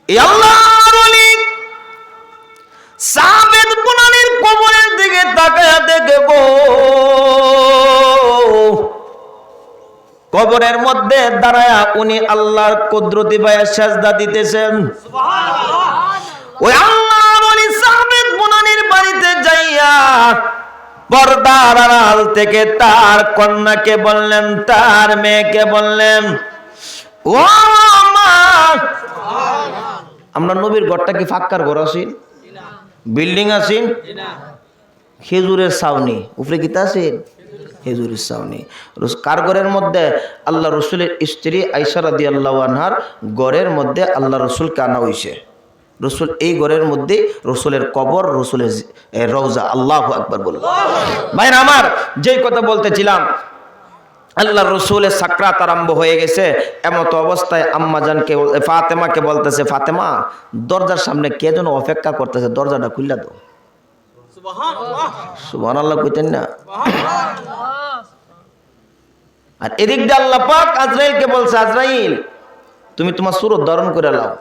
এই আল্লাহর ওলি সাবেদ বুনানির কবরের দিকে তাকায়া দেখে গো, কবরের মধ্যে দাঁড়ায়া উনি আল্লাহর কুদরতি পায়ে সেজদা দিতেছেন। ওই আল্লাহর ওলি সাবেদ বুনানির বাড়িতে যাইয়া পর্দার আড়াল থেকে তার কন্যাকে বললেন, তার মেয়েকে বললেন, ও মা, আমরা নবীর ঘরটা কি ফাক্কার ঘর আছি, বিল্ডিং আছি, খেজুরের ছাউনি উপরে কি আছে, খেজুরের ছাউনি। কার ঘরের মধ্যে? আল্লাহ রসুলের স্ত্রী আয়েশা রাদিয়াল্লাহু আনহার ঘরের মধ্যে আল্লাহ রসুলকে আনা হয়েছে। রসুল এই ঘরের মধ্যে রসুলের কবর, রসুলের রওজা। আল্লাহু আকবার বলুন। ভাইরা আমার, যেই কথা বলতেছিলাম, আল্লাহ রসুলের সাকরাত আরম্ভ হয়ে গেছে। এমত অবস্থায় আম্মাজানকে ফাতেমাকে বলতেছে, ফাতেমা, দরজার সামনে কে যেন অপেক্ষা করতেছে, দরজাটা খুললা দাও। সুবহানাল্লাহ কইতেন না? আর এদিক দিয়ে আল্লাহ পাক আজরাইলকে বলছে, আজরাইল, তুমি তোমার সুরত ধারণ করে লাও,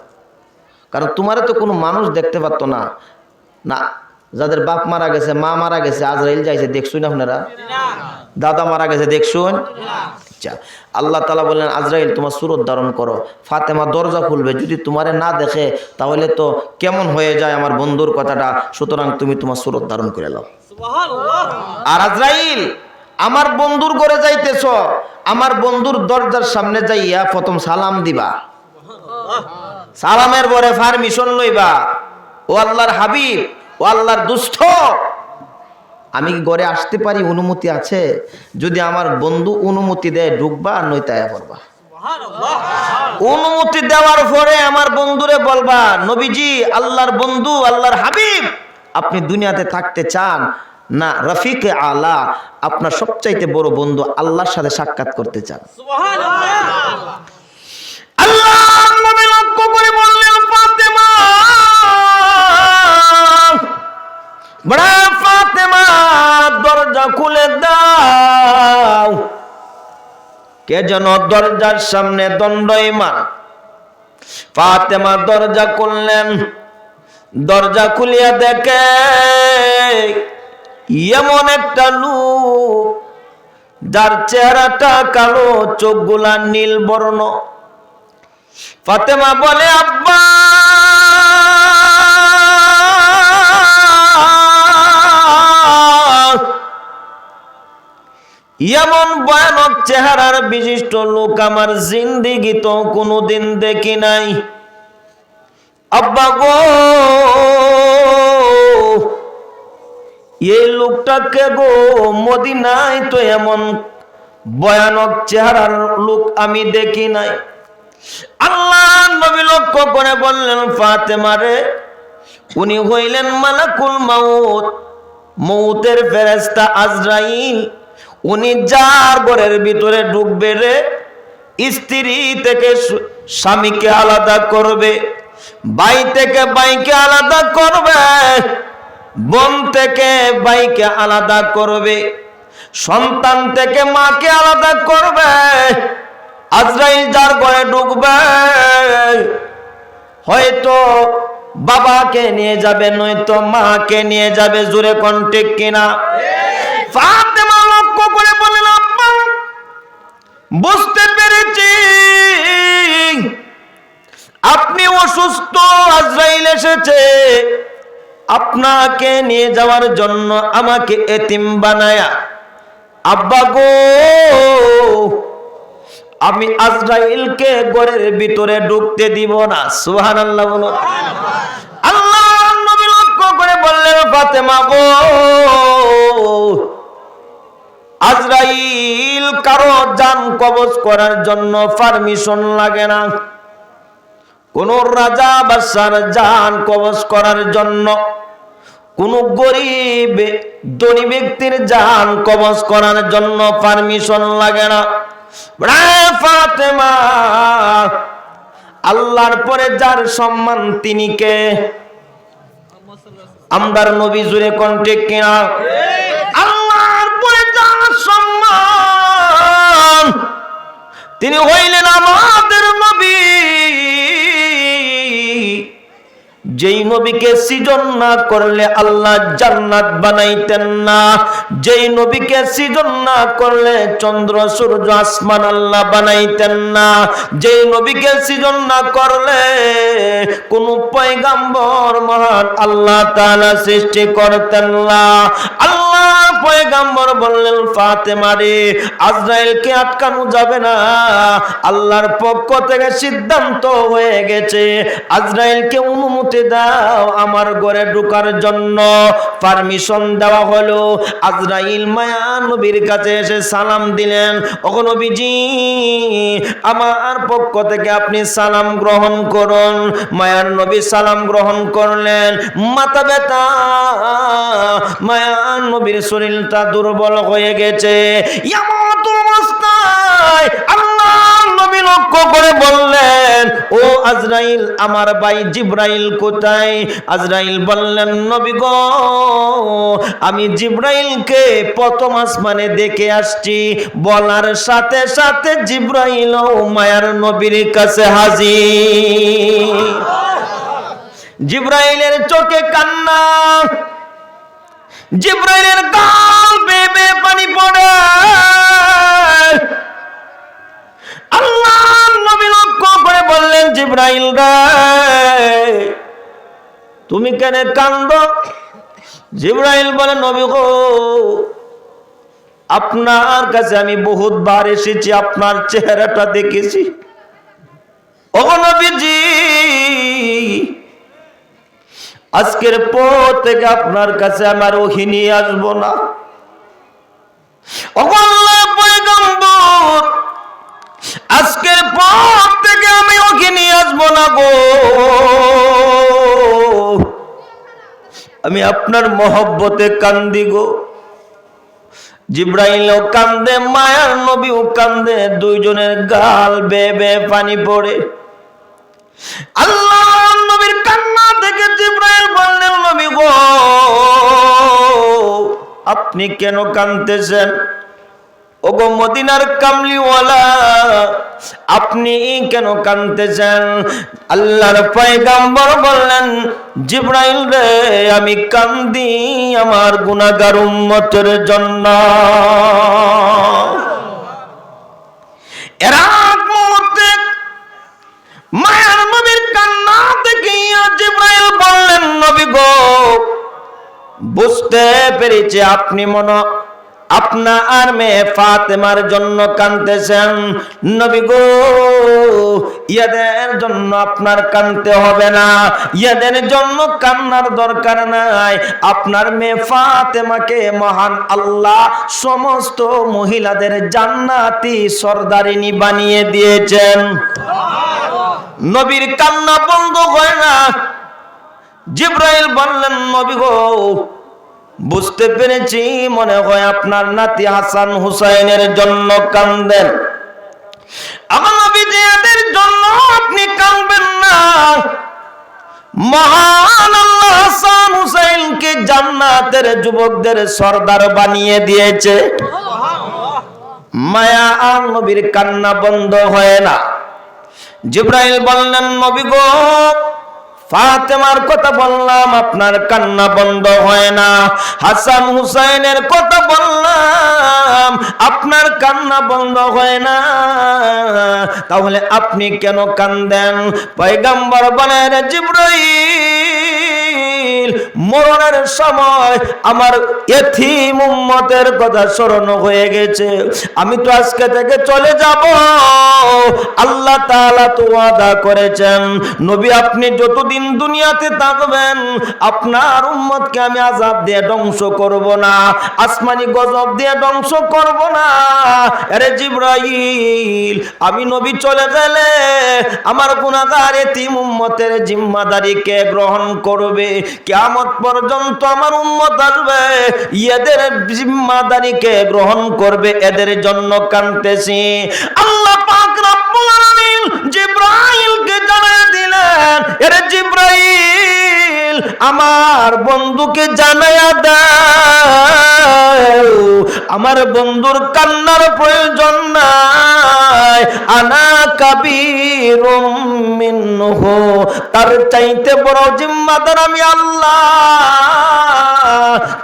কারণ তোমারে তো কোনো মানুষ দেখতে পারতো না। না, যাদের বাপ মারা গেছে, মা মারা গেছে, আজরাইল যাইছে, দেখছুন আপনারা? দাদা মারা গেছে, দেখছুন? আচ্ছা, আল্লাহ তাআলা বললেন, আজরাইল তোমার সুরত ধারণ করো। ফাতেমা দরজা খুলবে, যদি তোমারে না দেখে তাহলে তো কেমন হয়ে যায় আমার বন্ধুর কথাটা, সুতরাং তুমি তোমার সুরত ধারণ করে নাও। আর আজরাইল, আমার বন্ধুর ঘরে যাইতেছ, আমার বন্ধুর দরজার সামনে যাইয়া প্রথম সালাম দিবা, সালামের পরে পারমিশন লইবা, ও আল্লাহর হাবিব, ও আল্লাহর দুস্থ, আমি কি ঘরে আসতে পারি, অনুমতি আছে? যদি আমার বন্ধু অনুমতি দেয় ঢুকবা, আর নয়তো আয়া পড়বা। অনুমতি দেওয়ার পরে আমার বন্ধুরে বলবা, নবীজি, আল্লাহর বন্ধু, আল্লাহর হাবিব, আপনি দুনিয়াতে থাকতে চান না রফিকে আলা, আপনার সবচাইতে বড় বন্ধু আল্লাহর সাথে সাক্ষাৎ করতে চান। আল্লাহ নবী লক্ষ্য করে বললেন, ফাতেমা, বড় ফাতেমা, দরজা খুলে দাও। কে যেন দরজার সামনে দণ্ডায়মান। ফাতেমা দরজা খুললেন, দরজা খুলিয়া দেখে এমন একটা লোক, যার চেহারাটা কালো, চোখগুলা নীল বর্ণ। ফাতেমা বলে, আব্বা, এমন ভয়ানক চেহারার বিশিষ্ট লোক আমার জিন্দেগি তো কোনোদিন দেখি নাই। আব্বা গো, এই লোকটাকে গো, মদিনায় তো এমন ভয়ানক চেহারার লোক আমি দেখি নাই। আল্লাহ নবী লক্ষ্য করে বললেন, ফাতেমা রে, উনি হইলেন মালাকুল মাউত, মৌতের ফেরেশতা আজরাইল। উনি যার ঘরের ভিতরে ঢুকবে রে, স্ত্রী থেকে স্বামীকে আলাদা করবে, ভাই থেকে ভাইকে আলাদা করবে, বোন থেকে ভাইকে আলাদা করবে, সন্তান থেকে মাকে আলাদা করবে। আজরাইল যার ঘরে ঢুকবে, হয়তো বাবাকে নিয়ে যাবে, নয়তো মাকে নিয়ে যাবে। জোরে কোন ঠিক কিনা? ফাতেমা লক্ষ্য করে বললেন, আব্বা, বুঝতে পেরেছি আপনি অসুস্থ, আজরাইল এসেছে আপনাকে নিয়ে যাওয়ার জন্য, আমাকে এতিম বানায়া। আব্বা গো, আমি আজরাইলকে ঘরের ভিতরে ঢুকতে দিব না। সুবহানাল্লাহ বলো। আল্লাহ নবী লক্ষ্য করে বললেন, ফাতেমা গো, আজরাইল কারো জান কবজ করার জন্য পারমিশন লাগে না। কোন রাজা বাদশার জান কবজ করার জন্য, কোন গরিব ধনী ব্যক্তির জান কবজ করার জন্য পারমিশন লাগে না। ফাতেমা, আল্লাহর পরে যার সম্মান তিনি কে? আমরার নবী। জুড়ে কোন ঠিক কিনা? আল্লাহর পরে যার সম্মান তিনি হইলেন আমাদের নবী। যেই নবীকে সৃজন না করলে আল্লাহ জান্নাত বানাইতেন না, যেই নবীকে সৃজন না করলে চন্দ্র সূর্য আসমান আল্লাহ বানাইতেন না, যেই নবীকে সৃজন না করলে কোন পয়গাম্বর মহান আল্লাহ তাআলা সৃষ্টি করতেন না। আল্লাহ পয়গাম্বর বললেন, ফাতেমা রে, আজরাইলকে আটকানো যাবে না। আল্লাহর পক্ষ থেকে সিদ্ধান্ত হয়ে গেছে, আজরাইলকে অনুমতি দাও আমার ঘরে ঢোকার জন্য। পারমিশন দেওয়া হলো। আজরাইল মায়া নবীর কাছে এসে সালাম দিলেন, ওগো নবীজি, আমার পক্ষ থেকে আপনি সালাম গ্রহণ করুন। মায়ার নবী সালাম গ্রহণ করলেন। মাথা ব্যথা, মায়ার নবীর শরীরটা দুর্বল হয়ে গেছে। এমন অবস্থায় আল্লাহর নবী লক্ষ্য করে বললেন, ও আজরাইল, আমার ভাই জিবরাইল কোথায়? আজরাইল বললেন, নবী গো, আমি জিবরাইলকে প্রথম আসমানে দেখে আসছি। বলার সাথে সাথে জিবরাইল মায়ার নবীর কাছে হাজির। জিবরাইলের চোখে কান্না, জিবরাইলের গাল বেয়ে বেয়ে পানি পড়ে। আল্লাহর নবী লক্ষ্য করে বললেন, জিবরাইল রে, তুমি কেন কান্দো? জিবরাইল বলে, নবী গো, আপনার কাছে আমি বহুতবার এসেছি, আপনার চেহারাটা দেখেছি। ওগো নবীজি, আজকের পর থেকে আপনার কাছে আমার ওহী নিয়ে আসবো না। ওগো আল্লাহর পয়গম্বর, আজকের পর থেকে আমি ওকে নিয়ে আসবো না গো। আমি আপনার মহব্বতে কান্দি গো। জিবরাইলও কান্দে, মায়ার নবীও কান্দে, দুইজনের গাল বেয়ে বেয়ে পানি পড়ে। আল্লাহর নবীর কান্না থেকে জিবরাইল বললেন, নবী গো, আপনি কেন কাঁদতেছেন? ওগো মদিনার কামলিওয়ালা, আপনি কেন কাঁদতেছেন? আল্লাহর পয়গম্বর বললেন, জিবরাইল রে, আমি কান্দি আমার গুনাহগার উম্মতের জন্য। এর আগ মুহূর্তে মায়ার নবীর কান্না দেখে জিবরাইল বললেন, নবী গো, বুঝতে পেরেছি আপনি আপনার মেয়ে ফাতেমার জন্য কাঁদতেছেন। নবী গো, ইয়াদের জন্য আপনার কাঁদতে হবে না, ইয়াদের জন্য কান্নার দরকার নাই। আপনার মেয়ে ফাতেমাকে মহান আল্লাহ সমস্ত মহিলাদের জান্নাতি সরদারিনী বানিয়ে দিয়েছেন। নবীর কান্না বন্ধ হয় না। জিবরাইল বললেন, নবী গো, বুঝতে পেরেছি, মনে হয় আপনার নাতি হাসান হুসাইনের জন্য কাঁদেন। আমার নবীজি, এদের জন্য আপনি কাঁদবেন না। মহান আল্লাহ হাসান হুসাইনকে জান্নাতের যুবকদের সরদার বানিয়ে দিয়েছে। মায়া আর নবীর কান্না বন্ধ হয় না। জিবরাইল বললেন, নবী গো, ফাতেমার কথা বললাম, আপনার কান্না বন্ধ হয় না। হাসান হুসাইনের কথা বললাম, আপনার কান্না বন্ধ হয় না। তাহলে আপনি কেন কান্দেন? পয়গম্বর বলেন, জিবরাইল, মরণের সময় আমার এতিম উম্মতের কথা স্মরণ হয়ে গেছে। আমি তো আজকে থেকে চলে যাব। আল্লাহ তাআলা তো ওয়াদা করেছেন, নবী আপনি যতদিন দুনিয়াতে থাকবেন আপনার উম্মতকে আমি আযাব দিয়ে ধ্বংস করব না, আসমানি গজব দিয়ে ধ্বংস করব না। আরে জিবরাইল, আমি নবী চলে গেলে আমার গুনাহগার এতিম উম্মতের জিম্মাদারি কে গ্রহণ করবে? কিয়ামত পর্যন্ত আমার উম্মত আসবে, এদের জিম্মাদারি কে গ্রহণ করবে? এদের জন্য কাঁদতেছি। আল্লাহ পাক রব্বুল আলামিন জিবরাইলকে জানিয়ে দিলেন, আরে জিবরাইল, আমার বন্ধুকে জানায়া দাও আমার বন্ধুর কান্নার প্রয়োজন নাই, আনা কাবীরুম মিনহু, তার চাইতে বড় জিম্মাদার আমি আল্লাহ।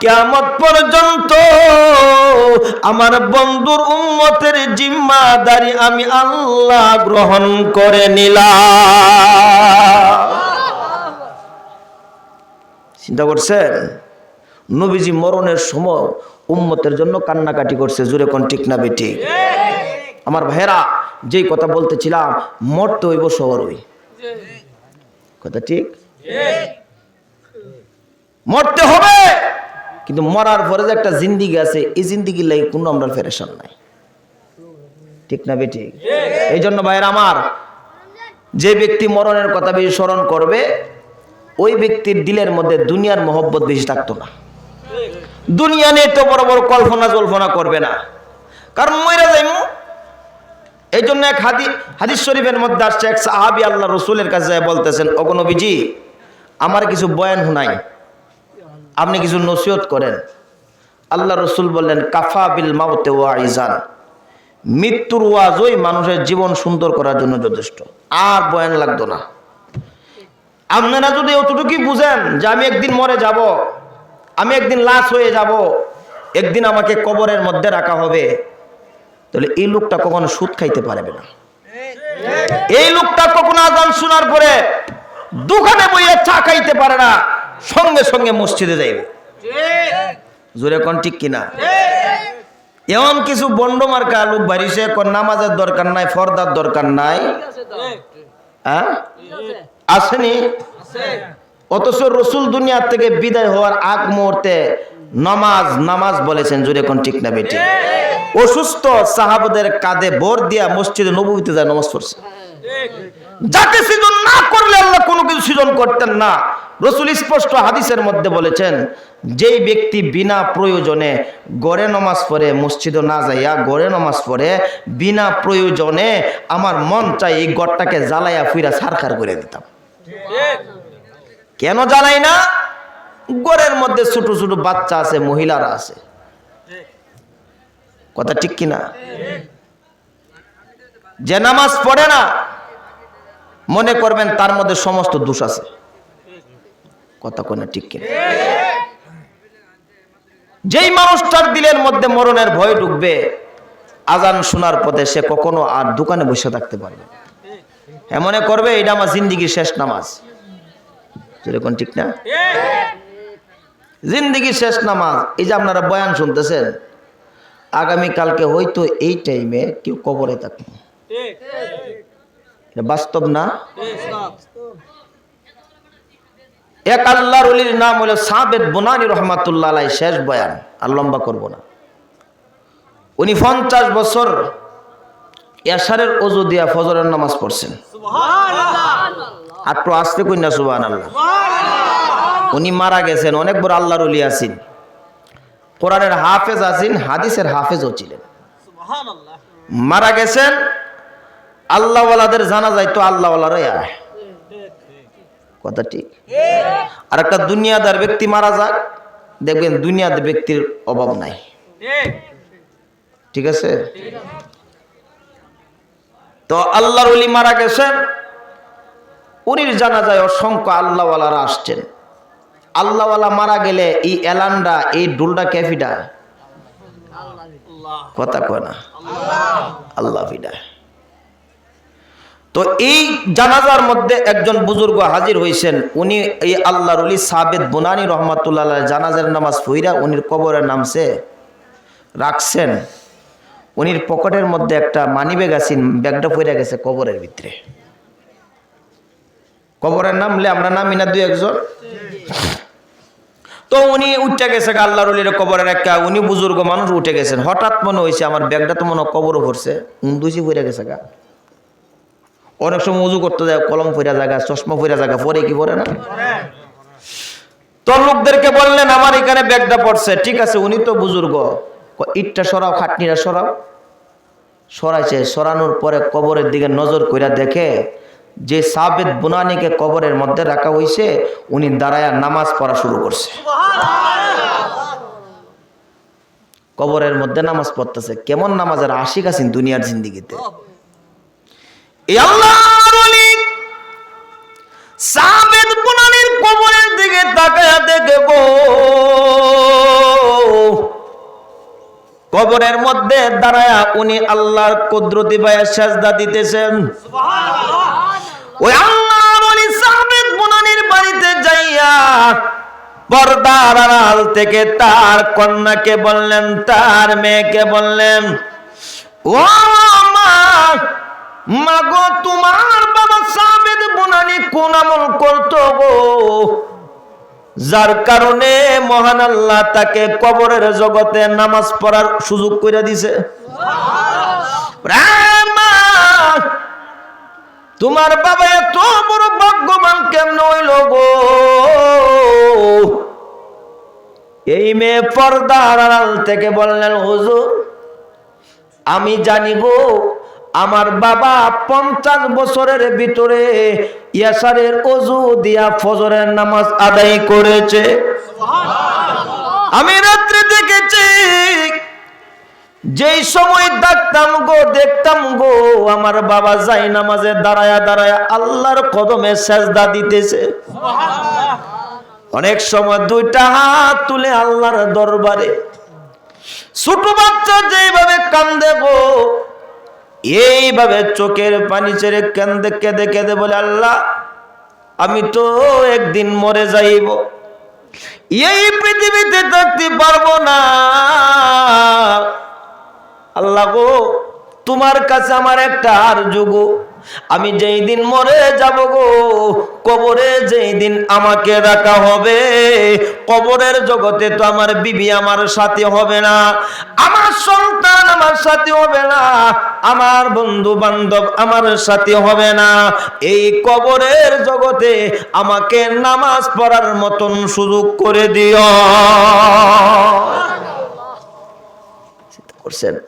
কিয়ামত পর্যন্ত আমার বন্ধুর উম্মতের জিম্মাদারি আমি আল্লাহ গ্রহণ করে নিলাম। চিন্তা করছেন? নবীজি মরণের সময় উম্মতের জন্য কান্নাকাটি করছে। জোরে কোন ঠিক না বেঠিক? আমার ভাইরা, যেই কথা বলতেছিলাম, মরতে হইব সবারই, কথা ঠিক? মরতে হবে, কিন্তু মরার পরে যে একটা জিন্দিগি আছে, এই জিন্দিগির লাগি কোনো আমরা পেরেশান নাই, ঠিক না বেঠিক? এই জন্য ভাইরা আমার, যে ব্যক্তি মরণের কথা বেশি স্মরণ করবে, ওই ব্যক্তির দিলের মধ্যে দুনিয়ার মহব্বত বেশি থাকতো না। দুনিয়া নিয়ে তো বড় বড় কল্পনা জল্পনা করবে না, কারণ মইরা যাইমু। এই জন্য এক হাদিস শরীফের মধ্যে আসছে, এক সাহাবী আল্লাহ রসুলের কাছে বলতেছেন, ওগো নবীজি, আমার কিছু বয়ান শুনাই, আপনি কিছু নসিহত করেন। আল্লাহ রসুল বললেন, কাফা বিল মাউতে ওয়াইজান, মৃত্যুর ওয়াজই মানুষের জীবন সুন্দর করার জন্য যথেষ্ট, আর বয়ান লাগতো না। আপনারা যদি অতটুকুই বুঝেন যে আমি একদিন মরে যাব, আমি একদিন লাশ হয়ে যাব, একদিন আমাকে কবরের মধ্যে রাখা হবে, তাহলে এই লোকটা কখনো সুদ খাইতে পারবে না। এই লোকটা কখনো আযান শোনার পরে দোকানে বইয়ে চা খাইতে পারে না, সঙ্গে সঙ্গে মসজিদে যাইবে। জোরে কোন ঠিক কিনা? এমন কিছু বন্ড মার্কা লোক বাড়িছে, নামাজের দরকার নাই, ফরদার দরকার নাই, হ্যাঁ আসেনি? অথচ রসুল দুনিয়ার থেকে বিদায় হওয়ার আগ মুহূর্তে নামাজ বলেছেন। জোরে কোন ঠিক না বেটি? অসুস্থ সাহাবাদের কাঁধে ভর দিয়া মসজিদে নববীতে যায় নামাজ পড়ছে। যাকে সৃজন না করলে আল্লাহ কোনো কিছু সৃজন করতেন না। রসুল স্পষ্ট হাদিসের মধ্যে বলেছেন, যেই ব্যক্তি বিনা প্রয়োজনে গড়ে নামাজ পড়ে, মসজিদে না যাইয়া গড়ে নামাজ পড়ে, বিনা প্রয়োজনে আমার মন চাই এই গড়টাকে জ্বালাইয়া ফুইরা ছারখার করে দিতাম। কেন জ্বালাই না? গড়ের মধ্যে ছোট ছোট বাচ্চা আছে, মহিলারা আছে, কথা ঠিক কিনা? যে নামাজ পড়ে না, মনে করবেন তার মধ্যে সমস্ত দোষ আছে, কথা কোন ঠিক কিনা? যেই মানুষটার দিলের মধ্যে মরণের ভয় ঢুকবে, আজান শোনার পথে সে কখনো আর দোকানে বসে থাকতে পারবে না। মনে করবে এটা আমার জিন্দিগির শেষ নামাজ, যেরকম ঠিক না? জিন্দিগির শেষ নামাজ। এই যে আপনারা বয়ান শুনতেছেন, আগামী কালকে হয়তো এই টাইমে কেউ কবরে থাকবে, বাস্তব না? এক আল্লাহর ওলির নাম হলো সাবেদ বুনানি রহমাতুল্লাহ আলাইহি, শেষ বয়ান, আর লম্বা করব না। উনি 50 বছর এশারের ওযু দিয়া ফজরের নামাজ পড়ছেন। সুবহানাল্লাহ। একটু আস্তে কই না সুবহানাল্লাহ। উনি মারা গেছেন, অনেক বড় আল্লাহর ওলি আছেন, কোরআনের হাফেজ আছেন, হাদিসের হাফেজও ছিলেন। সুবহানাল্লাহ। মারা গেছেন, আল্লাহওয়ালাদের জানাজায় তো আল্লাহওয়ালারাই আয়, কথা ঠিক? আর একটা দুনিয়াদার ব্যক্তি মারা যাক, দেখবেন দুনিয়াদার ব্যক্তির অভাব নাই, ঠিক আছে? তো আল্লাহর ওলি মারা গেছেন, উনির জানাজায় অসংখ্য আল্লাহওয়ালারা আসছেন। আল্লাহওয়ালা মারা গেলে এই এলানটা, এই ডুলটা ক্যাফিডা, কথা কয় না? আল্লাহ ফিডা। তো এই জানাজার মধ্যে একজন বুজুর্গ হাজির হয়েছেন। উনি এই আল্লাহর ওলি সাবেদ বুনানি রহমাতুল্লাহ আলাইহি জানাজার নামাজ পড়া উনির কবরে নামছে, রাখছেন। উনির পকেটের মধ্যে একটা মানি ব্যাগ আছে, ব্যাগটা পড়ে গেছে কবরের ভিতরে। কবরের নামলে আমরা নামি না দুই একজন? তো উনি উঠে গেছে আল্লাহর ওলির কবরের একটা, উনি বুজুর্গ মানুষ উঠে গেছেন। হঠাৎ মনে হয়েছে আমার ব্যাগটা তো মনে কবরও পড়ছে, দুইছি পড়ে গেছে গা। অনেক সময় উজু করতে যায়, কলম পড়া জায়গা, চশমা পড়া জায়গা, পরে কি পরে না? তো লোকদেরকে বললেন আমার এখানে ব্যাগটা পড়ছে। ঠিক আছে, উনি তো বুজুর্গ, ইটটা সরাও, খাটনিটা সরাও। সরাইছে, সরানোর পরে কবরের দিকে নজর কইরা দেখে যে সাবেদ বুনানিকে কবরের মধ্যে রাখা হয়েছে উনি দাঁড়ায়া নামাজ পড়া শুরু করছে। কবরের মধ্যে নামাজ পড়তেছে। কেমন নামাজের আশিক আছেন দুনিয়ার জিন্দিগিতে। এই আল্লাহর ওলি সাবেদ বুনানির কবরের দিকে তাকায়া দেখে গো, কবরের মধ্যে দাঁড়ায়া উনি আল্লাহর কুদরতি পায়ে সেজদা দিতেছেন। ওই আল্লাহর ওলি সাবেদ বুনানির বাড়িতে যাইয়া পর্দার আড়াল থেকে তার কন্যাকে বললেন, তার মেয়েকে বললেন, ও মা, মাগো তোমার বাবা সাবেদ বুনানি কোন আমল করতো গো, যার কারণে মহান আল্লাহ তাকে কবরের জগতে নামাজ পড়ার সুযোগ করে দিছে। তোমার বাবা এত বড় ভাগ্যবান কেমন হইল গো? এই মেয়ে পর্দার আড়াল থেকে বললেন, হুজুর আমি জানি গো, আমার বাবা 50 বছরের ভিতরে ইয়াসারের ওযু দিয়া ফজরের নামাজ আদায় করেছে। আমি রাত্রে দেখেছি, যেই সময় দেখতাম গো আমার বাবা যাই নামাজে দাঁড়ায়া দাঁড়ায়া আল্লাহর কদমে সেজদা দিতেছে। অনেক সময় দুইটা হাত তুলে আল্লাহর দরবারে, ছোট বাচ্চা যেইভাবে কান্দে গো, এইভাবে চোখের পানি ছেড়ে কেঁদে কেঁদে কেঁদে বলে, আল্লাহ আমি তো একদিন মরে যাইব, এই পৃথিবীতে থাকতে পারবো না। আল্লাহ গো, তোমার কাছে আমার একটা আরজ গো, আমি যেই দিন মরে যাব গো, কবরে যেই দিন আমাকে রাখা হবে, কবরের জগতে তো আমার বিবি আমার সাথে হবে না, আমার সন্তান আমার সাথে হবে না, আমার বন্ধু বান্ধব আমার সাথে হবে না, এই কবরের জগতে আমাকে নামাজ পড়ার মতন সুযোগ করে দিও।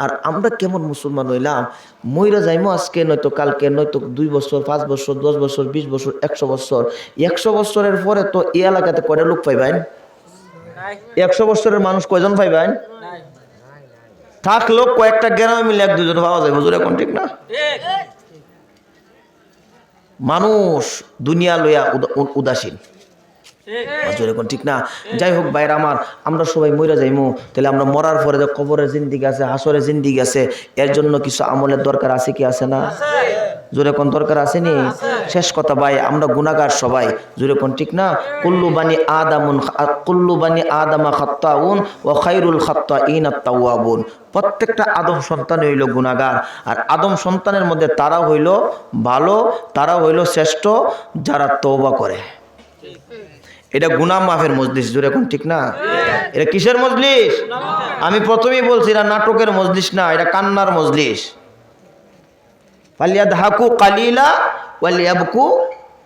আর আমরা কেমন মুসলমান হইলাম, মইরা যাইমো আজকে নয়তো কালকে, নয়তো 2 বছর 5 বছর 10 বছর 20 বছর 100 বছর। 100 বছরের পরে তো এই এলাকাতে কয়টা লোক পাইবেন? 100 বছরের মানুষ কয়জন পাইবেন? থাকলো কয়েকটা গ্রামে মিলে 1-2 জন পাওয়া যায়। হুজুর এখন ঠিক না? মানুষ দুনিয়া লইয়া উদাসীন। এখন ঠিক না? যাই হোক ভাইরা আমার, আমরা সবাই মইরা যাইমু, তাহলে আমরা মরার পরে যে কবরের জিন্দিগি আছে, হাসরের জিন্দিগি আছে, এর জন্য কিছু আমলের দরকার আছে কি আছে না? জোরে কোন দরকার আসেনি? শেষ কথা ভাই, আমরা গুনাহগার সবাই, জোরে কোন ঠিক না? কুল্লু বানি আদামা খাত্তাউন ওয়া খায়রুল খাত্তাইন আত-তাওয়াবুন। প্রত্যেকটা আদম সন্তান হইল গুনাহগার, আর আদম সন্তানের মধ্যে তারা হইল ভালো, তারা হইল শ্রেষ্ঠ যারা তওবা করে। এটা গুনাহ মাফের মজলিস, জোরে কোন ঠিক না? এটা কিসের মজলিস? আমি প্রথমেই বলছি, এটা নাটকের মজলিস না, এটা কান্নার মজলিস। ফালিয়াদহাকু কালিলা ওয়ালিয়াবকু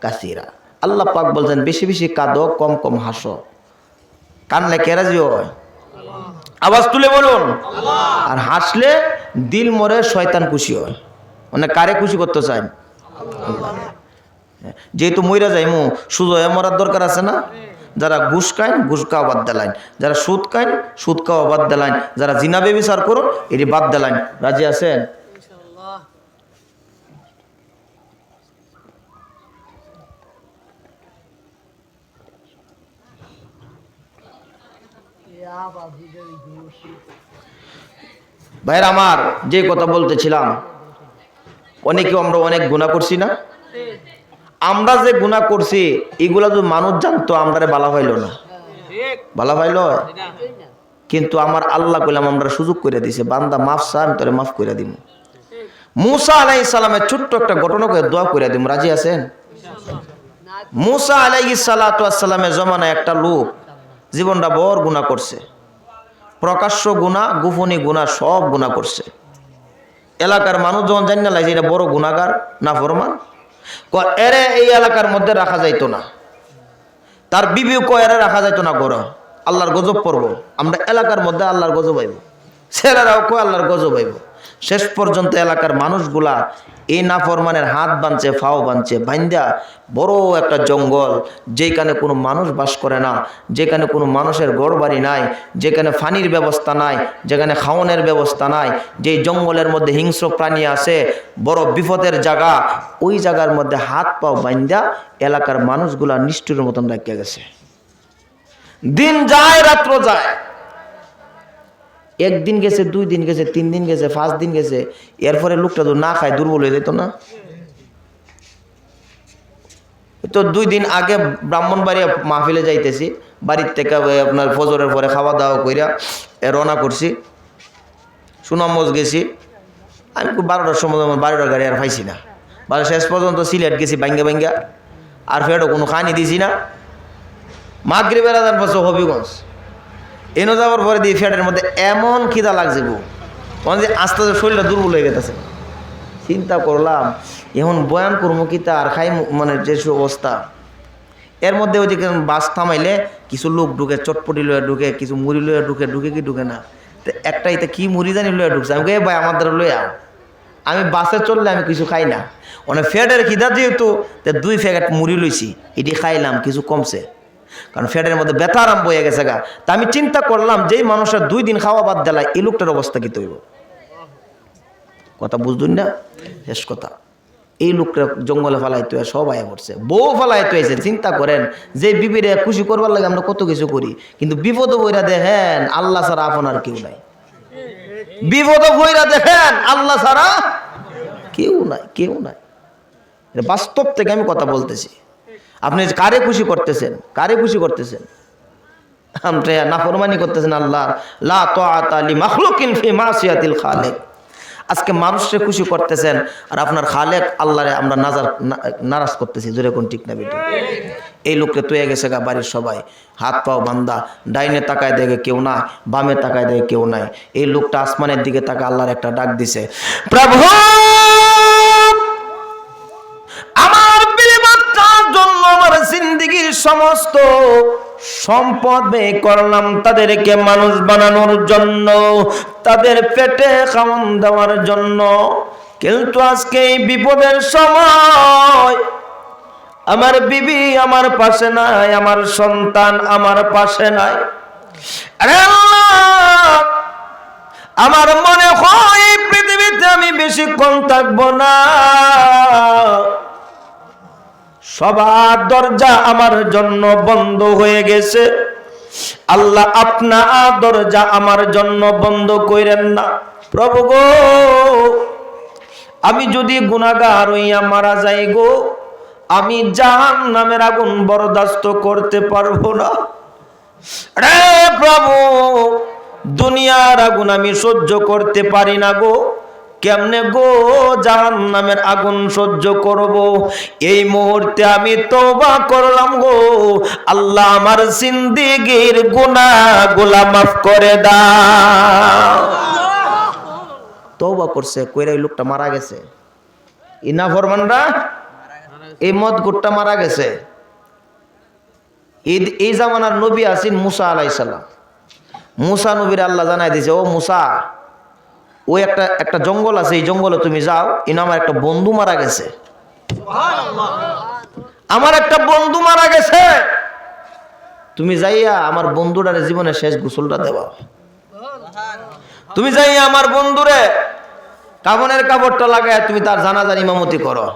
কাসীরা। আল্লাহ পাক বলছেন, বেশি বেশি কাঁদো, কম কম হাসো। কানলে কে রাজি হয়? আওয়াজ তুলে বলুন। আর হাসলে দিল মরে, শয়তান খুশি হয়। মানে কারে খুশি করতে চান? যেহেতু মইরা যাইমু, সুজয়া মরার দরকার আছে না? যারা ঘুষ খায়, ঘুষ খাওয়া বাদ দিলাইন। যারা সুদ খায়, সুদ খাওয়া বাদ দিলাইন। যারা জিনা ব্যভিচার করুন, এটি বাদ দিলাইন। রাজি আছেন? ভাইয়ের আমার, যে কথা বলতেছিলাম, অনেকে আমরা অনেক গুনাহ করছি না? আমরা যে গুনাহ করছি এগুলা যদি মানুষ জানতো, আমরা বালা পাইল না, বালা পাইল। কিন্তু আমার আল্লাহ কইলাম, আমরা সুযোগ করে দিছে, বান্দা মাফ চা, আমি তোরে মাফ করে দিব। মুসা আলাইহিস সালামের ছোট্ট একটা ঘটনা করে দোয়া করে দিব। রাজি আছেন? মুসা আলাইহিস সালাতু ওয়াস সালামের জমানায় একটা লোক জীবনটা বড় গুনাহ করছে, প্রকাশ্য গুনাহ, গোপনী গুনাহ, সব গুনাহ করছে। এলাকার মানুষ যখন জানি না লাগে এটা বড় গুনাহগার, নাফরমান, এরে এই এলাকার মধ্যে রাখা যাইতো না। তার বিবিও এরে রাখা যাইতো না, গড় আল্লাহর গজব পড়বো, আমরা এলাকার মধ্যে আল্লাহর গজব আইব। ছেলেরাও আল্লাহর গজব আইব। শেষ পর্যন্ত এলাকার মানুষগুলা এই নাফরমানের হাত বাঁধছে, ফাও বাঁধছে, বান্ধা বড় একটা জঙ্গল, যেখানে কোনো মানুষ বাস করে না, যেখানে কোনো মানুষের ঘর বাড়ি নাই, যেখানে পানির ব্যবস্থা নাই, যেখানে খাওয়ানোর ব্যবস্থা নাই, যেই জঙ্গলের মধ্যে হিংস্র প্রাণী আছে, বড় বিপদের জায়গা, ওই জায়গার মধ্যে হাত পাও বান্ধা এলাকার মানুষগুলা নিষ্ঠুরের মতন রাখিয়া গেছে। দিন যায় রাত্র যায়, একদিন গেছে, 2 দিন গেছে, 3 দিন গেছে, 5 দিন গেছে, এরপরে লোকটা তো না খায় দুর্বল হয়ে যেত না? তো 2 দিন আগে ব্রাহ্মণবাড়িয়া মাহফিলে যাইতেছি, বাড়ির থেকে আপনার ফজরের পরে খাওয়া দাওয়া কইরা রওনা করছি, সুনামগঞ্জ গেছি। আমি 12টার সময় 12টার গাড়ি আর পাইছি না, শেষ পর্যন্ত সিলেট গেছি ভাঙ্গা, আর ফেরও কোনো খানি দিছি না। মাগরিবের আজান পড়ছে হবিগঞ্জ, এনে যাওয়ার পরে দিয়ে ফ্যাটের মধ্যে এমন খিদা লাগছে গো, যে আস্তে আস্তে শরীরটা দুর্বল হয়ে গেছে। চিন্তা করলাম এখন বয়ান করবো কি তা আর খাই, মানে যে অবস্থা। এর মধ্যে ওই যে বাস থামাইলে কিছু লোক ঢুকে, চটপটি লয়ে ঢুকে, কিছু মুড়ি লয়ে ঢুকে, কি ঢুকে না, তো একটাইতে কি মুড়ি জানি লয়ে ঢুকছে। আমি ভাই আমার দ্বারা লয়ে আও, আমি বাসে চললে আমি কিছু খাই না, মানে ফ্যাটের খিদা যেহেতু 2 প্যাকেট মুড়ি লইছি, এটি খাইলাম, কিছু কমছে, কারণ ফ্যাটের মধ্যে ব্যথা আরম্ভ হয়ে গেছে গা। তা আমি চিন্তা করলাম যেই মানুষের 2 দিন খাওয়া বাদ দিলাই, এই লোকটার অবস্থা কি তৈব? কথা বুঝতুন না? শেষ কথা, এই লোকটা জঙ্গলে ফালাইতে সব আয়া পড়ছে, বউ ফালাইতে হয়েছে। চিন্তা করেন যে বিবিরে খুশি করবার লাগে আমরা কত কিছু করি, কিন্তু বিপদ বইরা দেখেন আল্লাহ ছাড়া আপনার কেউ নাই। বিপদ বইরা দেখেন আল্লাহ ছাড়া কেউ নাই। বাস্তব থেকে আমি কথা বলতেছি। আপনি কারে খুশি করতেছেন? আপনি নাফরমানি করতেছেন আল্লাহ। লা তাআতা লি মাখলুকিন ফি মাসিয়াতিল খালিক। আজকে মানুষকে খুশি করতেছেন আর আপনার খালেক আল্লাহরে আমরা নারাজ করতেছি। জোরে কোন ঠিক না বেটি? এই লোককে তুয়ে গেছে গা বাড়ির সবাই, হাত পাও বান্দা, ডাইনে তাকায় দেখে কেউ না, বামে তাকায় দেখে কেউ নাই। এই লোকটা আসমানের দিকে তাকায় আল্লাহর একটা ডাক দিছে, প্রভু আমার বিবাদটার জন্য আমার জিন্দেগীর সমস্ত সম্পদ ব্যয় করলাম তাদেরকে মানুষ বানানোর জন্য, তাদের পেটে খাওয়ান দেওয়ার জন্য, কিন্তু আজকে এই বিপদের সময় আমার বিবি আমার পাশে নাই, আমার সন্তান আমার পাশে নাই। আরে আল্লাহ, আমার মনে হয় এই পৃথিবীতে আমি বেশিক্ষণ থাকবো না, সবার দরজা আমার জন্য বন্ধ হয়ে গেছে। আল্লাহ আপনার দরজা আমার জন্য বন্ধ কইরেন না। প্রভু গো, আমি যদি গুনাহগার হইয়া মারা যাই গো, আমি জাহান্নামের আগুন বরদাস্ত করতে পারবো না। রে প্রভু, দুনিয়ার আগুন আমি সহ্য করতে পারি না গো, কেমনে গো জাহান্নামের আগুন সহ্য করব? এই মুহূর্তে আমি তওবা করলাম গো, আল্লাহ আমার জিন্দেগীর গুনাহগুলা মাফ করে দাও। তওবা করছে, কইরা এই লোকটা মারা গেছে। ইনা ফরমানরা এই মদ গুটটা মারা গেছে। এই জামানার নবী আছেন মুসা আলাইহিস সালাম। মুসা নবীর আল্লাহ জানাই দিয়েছে, ও মুসা, ওই একটা জঙ্গল আছে, এই জঙ্গলে তুমি যাও, ইনা আমার একটা বন্ধু মারা গেছে, আমার একটা বন্ধু মারা গেছে, তুমি যাইয়া আমার বন্ধুটার জীবনের শেষ গোসলটা দেওয়া। তুমি যাইয়া আমার বন্ধুরে কাফনের কাপড়টা লাগায় তুমি তার জানাজার ইমামতি করো।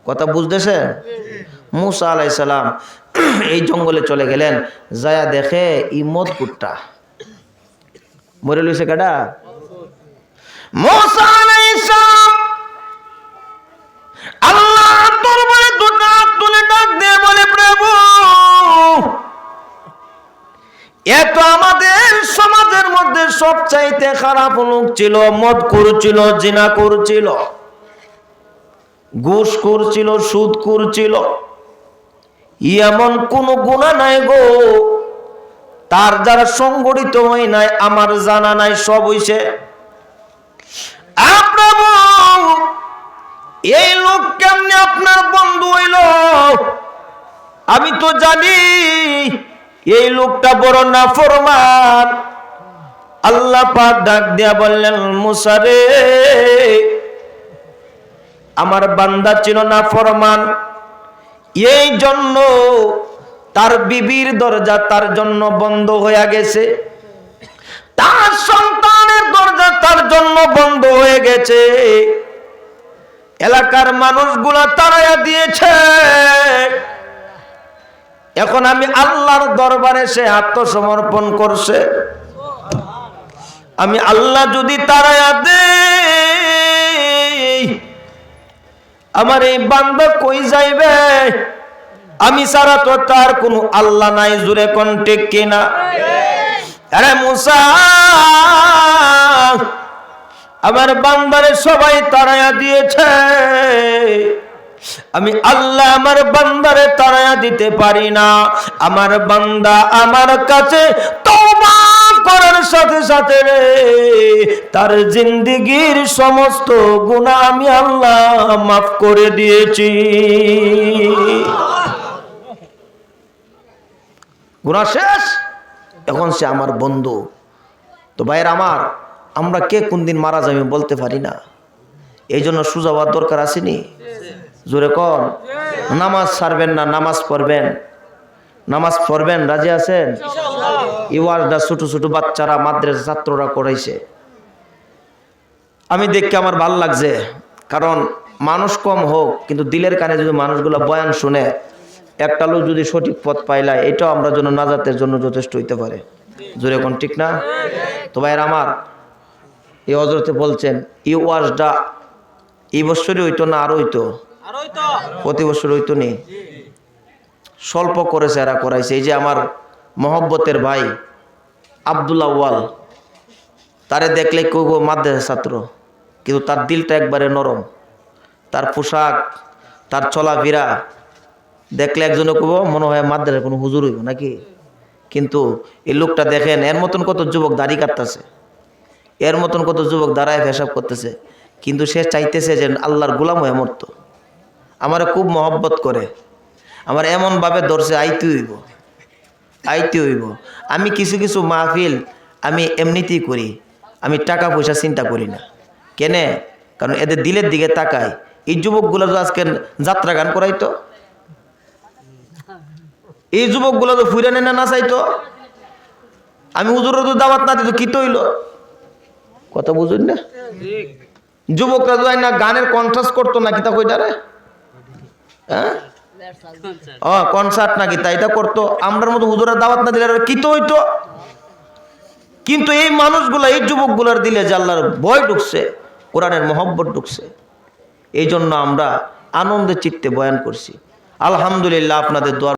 কথা বুঝতেছে? মুসা আলাইহিস সালাম এই জঙ্গলে চলে গেলেন, যায়া দেখে ই মদ কুট্টা মরে লইছে। কাটা মুসা আলাইহিস সালাম আল্লাহ দরবারে দুটা তুলে ডাক দিয়ে বলে, প্রভু, এত আমাদের সমাজের মধ্যে সবচাইতে খারাপ লোক ছিল, মদ করছিল, জিনা করছিল, ঘুষ করছিল, সুদ করছিল, এমন কোন গুনাহ নাই গো তার যারা সংগঠিত হয় নাই, আমার জানা নাই, সব হইছে। প্রভু, এই লোক কেমনে আপনার বন্ধু হইল? আমি তো জানি এই লোকটা বড় নাফরমান, আল্লাহ পাক ডাক দিয়া বললেন, মুসা রে, আমার বান্দা ছিল না ফরমান, এই জন্য তার বিবির দরজা তার জন্য বন্ধ হয়ে গেছে, তার সন্তানের দরজা তার জন্য বন্ধ হয়ে গেছে, এলাকার মানুষগুলা তাড়াইয়া দিয়েছে। এখন আমি আল্লাহর দরবারে সে আত্মসমর্পণ করছে। আমি আল্লাহ যদি তাড়াইয়া দেই, আমার এই বান্দা কই যাইবে? আমি ছাড়া তো তার কোনো আল্লাহ নাই। জুরে কোন ঠিক কিনা? আরে মুসা, আমার বান্দারে সবাই তাড়াইয়া দিয়েছে, আমি আল্লাহ আমার বান্দারে তাড়াইয়া দিতে পারি না। আমার বান্দা আমার কাছে তওবা করার সাথে সাথে রে, তার জিন্দেগীর সমস্ত গুনাহ আমি আল্লাহ মাফ করে দিয়েছি। গুনাহ শেষ, এখন সে আমার বন্ধু। তো ভাইয়ের আমার, আমরা কে কোন দিন মারা যাবে বলতে পারি না, এই জন্য সোজা হওয়ার দরকার আসেনি। জোরে কর, নামাজ ছাড়বেন না, নামাজ পড়বেন, নামাজ পড়বেন। রাজি আছেন? এই ওয়াজটা ছোট ছোট বাচ্চারা, মাদ্রাসা ছাত্ররা করাইছে, আমি দেখে আমার ভাল লাগছে। কারণ মানুষ কম হোক, কিন্তু দিলের কানে যদি মানুষগুলো বয়ান শুনে, একটা লোক যদি সঠিক পথ পাইলায়, এটাও আমরা জন্য নাজাতের জন্য যথেষ্ট হইতে পারে। জোরে কোন ঠিক না? তো ভাইয়ের আমার, এই হযরতে বলছেন এই ওয়াজটা এই বছরই হইতো না আরো হইতো? প্রতি বছর হইতো নি? স্বল্প করেছে এরা, করাইছে। এই যে আমার মহব্বতের ভাই আব্দুল্লাহ ওয়াল, তারে দেখলে কেউ মাদ্রাসা ছাত্র, কিন্তু তার দিলটা একবারে নরম, তার পোশাক, তার চলাফেরা দেখলে একজনে কব মনে হয় মাদ্রাসার কোনো হুজুর হইব নাকি। কিন্তু এই লোকটা দেখেন, এর মতন কত যুবক দাড়ি কাটতেছে, এর মতন কত যুবক দাঁড়ায় পেশাব করতেছে, কিন্তু সে চাইতেছে যে আল্লাহর গোলাম হয়ে মরত। আমার খুব মহব্বত করে, আমার এমনভাবে ধরছে আইতে হইব, আইতে হইব। আমি কিছু কিছু মাহফিল আমি এমনিতেই করি, আমি টাকা পয়সা চিন্তা করি না। কেনে? কারণ এদের দিলের দিকে তাকাই। এই যুবকগুলো তো আজকে যাত্রা গান করাইতো, এই যুবকগুলো তো ফুইরানে না চাইতো, আমি হুজুরের তো দাওয়াত না দিত, কি তো হইল? কথা বুঝুন না? যুবকরা তো না গানের কন্ট্রাস্ট করতো না, কিতা কইটারে, হ্যাঁ কনসার্ট নাকি তা এটা করতো। আমরার মতো হুজুরের দাওয়াত না দিলে কি তো হইতো? কিন্তু এই মানুষগুলা, এই যুবকগুলার দিলে যে আল্লাহর ভয় ঢুকছে, কোরআনের মহব্বত ঢুকছে, এই জন্য আমরা আনন্দের চিত্তে বয়ান করছি। আলহামদুলিল্লাহ, আপনাদের দোয়া